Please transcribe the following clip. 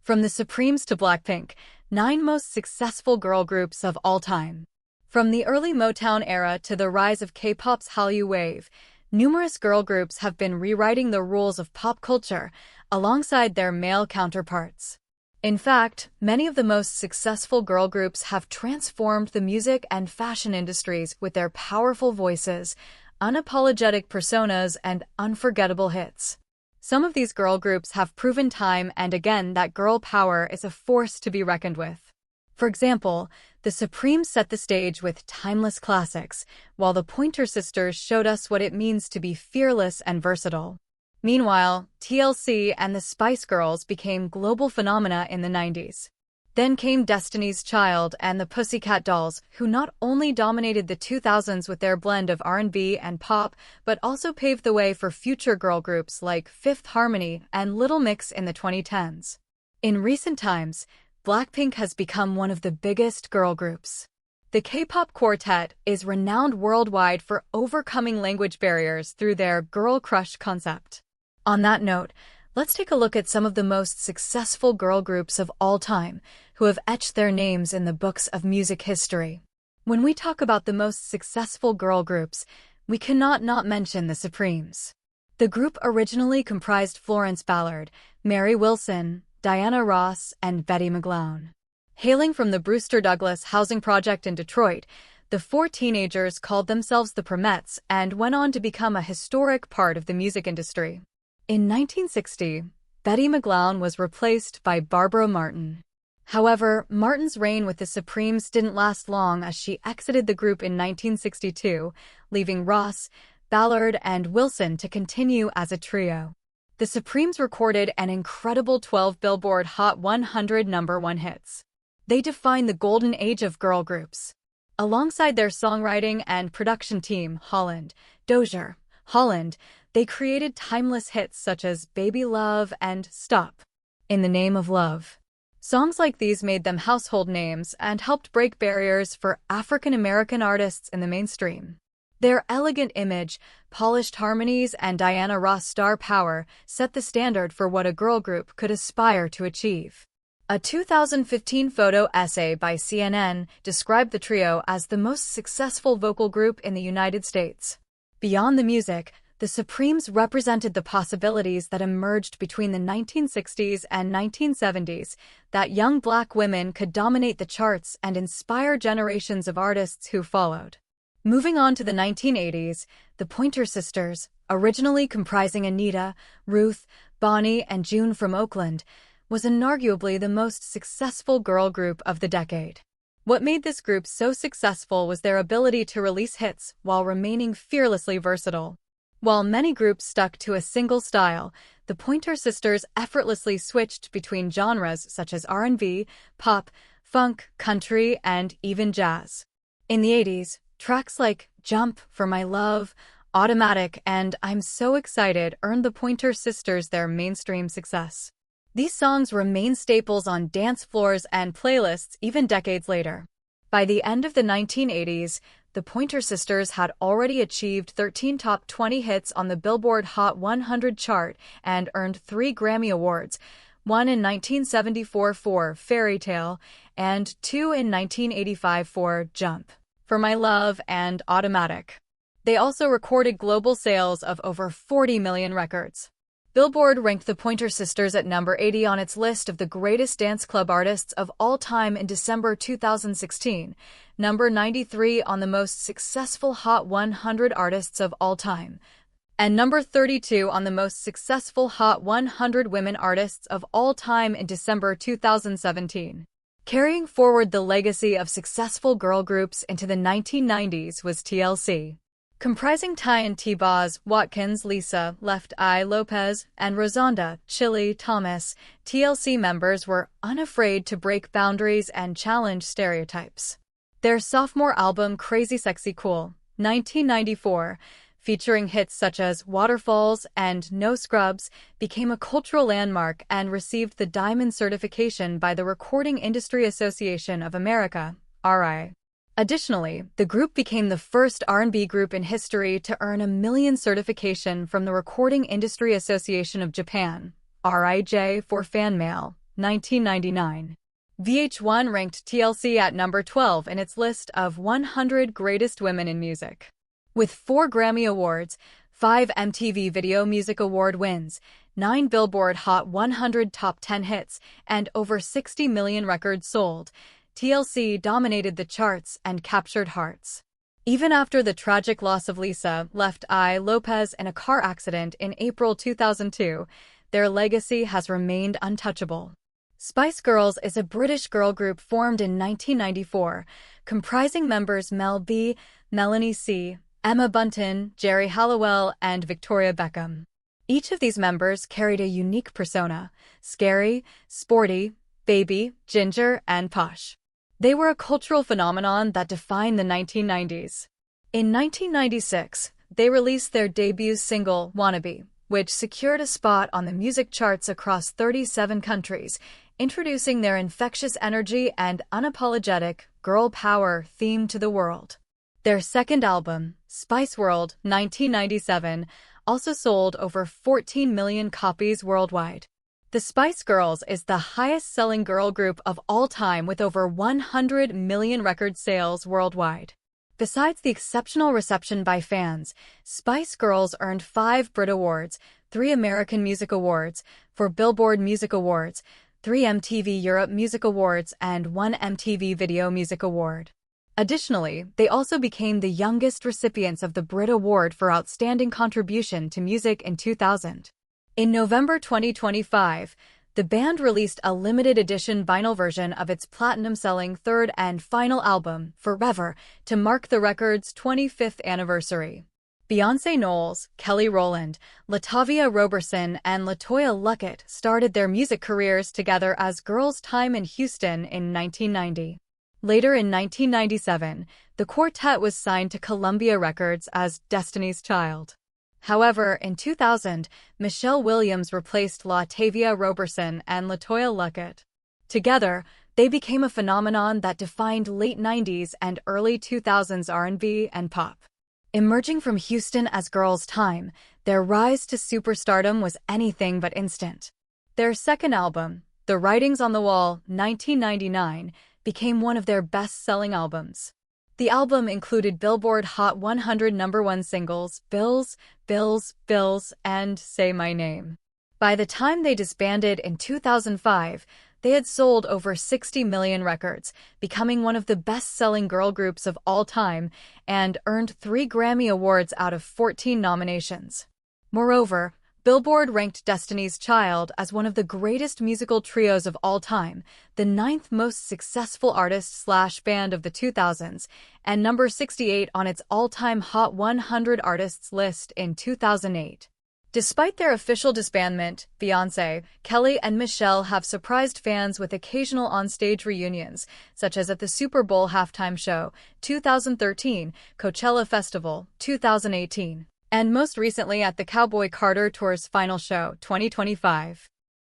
From the Supremes to BLACKPINK, 9 most successful girl groups of all time. From the early Motown era to the rise of K-pop's Hallyu wave, numerous girl groups have been rewriting the rules of pop culture alongside their male counterparts. In fact, many of the most successful girl groups have transformed the music and fashion industries with their powerful voices, unapologetic personas, and unforgettable hits. Some of these girl groups have proven time and again that girl power is a force to be reckoned with. For example, the Supremes set the stage with timeless classics, while the Pointer Sisters showed us what it means to be fearless and versatile. Meanwhile, TLC and the Spice Girls became global phenomena in the 90s. Then came Destiny's Child and the Pussycat Dolls, who not only dominated the 2000s with their blend of R&B and pop, but also paved the way for future girl groups like Fifth Harmony and Little Mix in the 2010s. In recent times, BLACKPINK has become one of the biggest girl groups. The K-pop quartet is renowned worldwide for overcoming language barriers through their girl crush concept. On that note, let's take a look at some of the most successful girl groups of all time who have etched their names in the books of music history. When we talk about the most successful girl groups, we cannot not mention the Supremes. The group originally comprised Florence Ballard, Mary Wilson, Diana Ross, and Betty McGlown. Hailing from the Brewster Douglas housing project in Detroit, the 4 teenagers called themselves the Premettes and went on to become a historic part of the music industry. In 1960, Betty McGlown was replaced by Barbara Martin. However, Martin's reign with the Supremes didn't last long as she exited the group in 1962, leaving Ross, Ballard, and Wilson to continue as a trio. The Supremes recorded an incredible 12 Billboard Hot 100 #1 hits. They defined the golden age of girl groups. Alongside their songwriting and production team, Holland, they created timeless hits such as Baby Love and Stop. In the Name of Love. Songs like these made them household names and helped break barriers for African American artists in the mainstream. Their elegant image, polished harmonies, and Diana Ross' star power set the standard for what a girl group could aspire to achieve. A 2015 photo essay by CNN described the trio as the most successful vocal group in the United States. Beyond the music, the Supremes represented the possibilities that emerged between the 1960s and 1970s, that young black women could dominate the charts and inspire generations of artists who followed. Moving on to the 1980s, the Pointer Sisters, originally comprising Anita, Ruth, Bonnie, and June from Oakland, was inarguably the most successful girl group of the decade. What made this group so successful was their ability to release hits while remaining fearlessly versatile. While many groups stuck to a single style, the Pointer Sisters effortlessly switched between genres such as R&B, pop, funk, country, and even jazz. In the 80s, tracks like Jump, For My Love, Automatic, and I'm So Excited earned the Pointer Sisters their mainstream success. These songs remain staples on dance floors and playlists even decades later. By the end of the 1980s, the Pointer Sisters had already achieved 13 top 20 hits on the Billboard Hot 100 chart and earned 3 Grammy Awards, one in 1974 for Fairy Tale and 2 in 1985 for Jump, For My Love, and Automatic. They also recorded global sales of over 40 million records. Billboard ranked the Pointer Sisters at number 80 on its list of the greatest dance club artists of all time in December 2016, number 93 on the most successful Hot 100 artists of all time, and number 32 on the most successful Hot 100 women artists of all time in December 2017. Carrying forward the legacy of successful girl groups into the 1990s was TLC. Comprising Ty T-Boz, Watkins, Lisa, Left Eye Lopez, and Rosanda Chili Thomas, TLC members were unafraid to break boundaries and challenge stereotypes. Their sophomore album Crazy Sexy Cool, 1994, featuring hits such as Waterfalls and No Scrubs, became a cultural landmark and received the Diamond certification by the Recording Industry Association of America, RI. Additionally, the group became the first R&B group in history to earn a million certification from the Recording Industry Association of Japan, RIJ, for fan mail, 1999. VH1 ranked TLC at number 12 in its list of 100 Greatest Women in Music. With 4 Grammy Awards, 5 MTV Video Music Award wins, 9 Billboard Hot 100 Top 10 hits, and over 60 million records sold, TLC dominated the charts and captured hearts. Even after the tragic loss of Lisa left I. Lopez in a car accident in April 2002, their legacy has remained untouchable. Spice Girls is a British girl group formed in 1994, comprising members Mel B, Melanie C, Emma Bunton, Geri Halliwell, and Victoria Beckham. Each of these members carried a unique persona: scary, sporty, baby, ginger, and posh. They were a cultural phenomenon that defined the 1990s. In 1996, they released their debut single, Wannabe, which secured a spot on the music charts across 37 countries, introducing their infectious energy and unapologetic girl power theme to the world. Their second album, Spice World, 1997, also sold over 14 million copies worldwide. The Spice Girls is the highest-selling girl group of all time with over 100 million record sales worldwide. Besides the exceptional reception by fans, Spice Girls earned 5 Brit Awards, 3 American Music Awards, 4 Billboard Music Awards, 3 MTV Europe Music Awards, and 1 MTV Video Music Award. Additionally, they also became the youngest recipients of the Brit Award for Outstanding Contribution to Music in 2000. In November 2025, the band released a limited edition vinyl version of its platinum-selling third and final album, Forever, to mark the record's 25th anniversary. Beyoncé Knowles, Kelly Rowland, Latavia Roberson, and LaToya Luckett started their music careers together as Girls' Time in Houston in 1990. Later in 1997, the quartet was signed to Columbia Records as Destiny's Child. However, in 2000, Michelle Williams replaced Latavia Roberson and LaToya Luckett. Together, they became a phenomenon that defined late 90s and early 2000s R&B and pop. Emerging from Houston as Girls' Time, their rise to superstardom was anything but instant. Their second album, The Writings on the Wall, 1999, became one of their best-selling albums. The album included Billboard Hot 100 #1 singles Bills, Bills, Bills, and Say My Name. By the time they disbanded in 2005, they had sold over 60 million records, becoming one of the best-selling girl groups of all time, and earned 3 Grammy Awards out of 14 nominations. Moreover, Billboard ranked Destiny's Child as one of the greatest musical trios of all time, the 9th most successful artist/band of the 2000s, and number 68 on its all-time Hot 100 artists list in 2008. Despite their official disbandment, Beyoncé, Kelly, and Michelle have surprised fans with occasional on-stage reunions, such as at the Super Bowl halftime show, 2013, Coachella Festival, 2018. And most recently at the Cowboy Carter Tour's final show, 2025.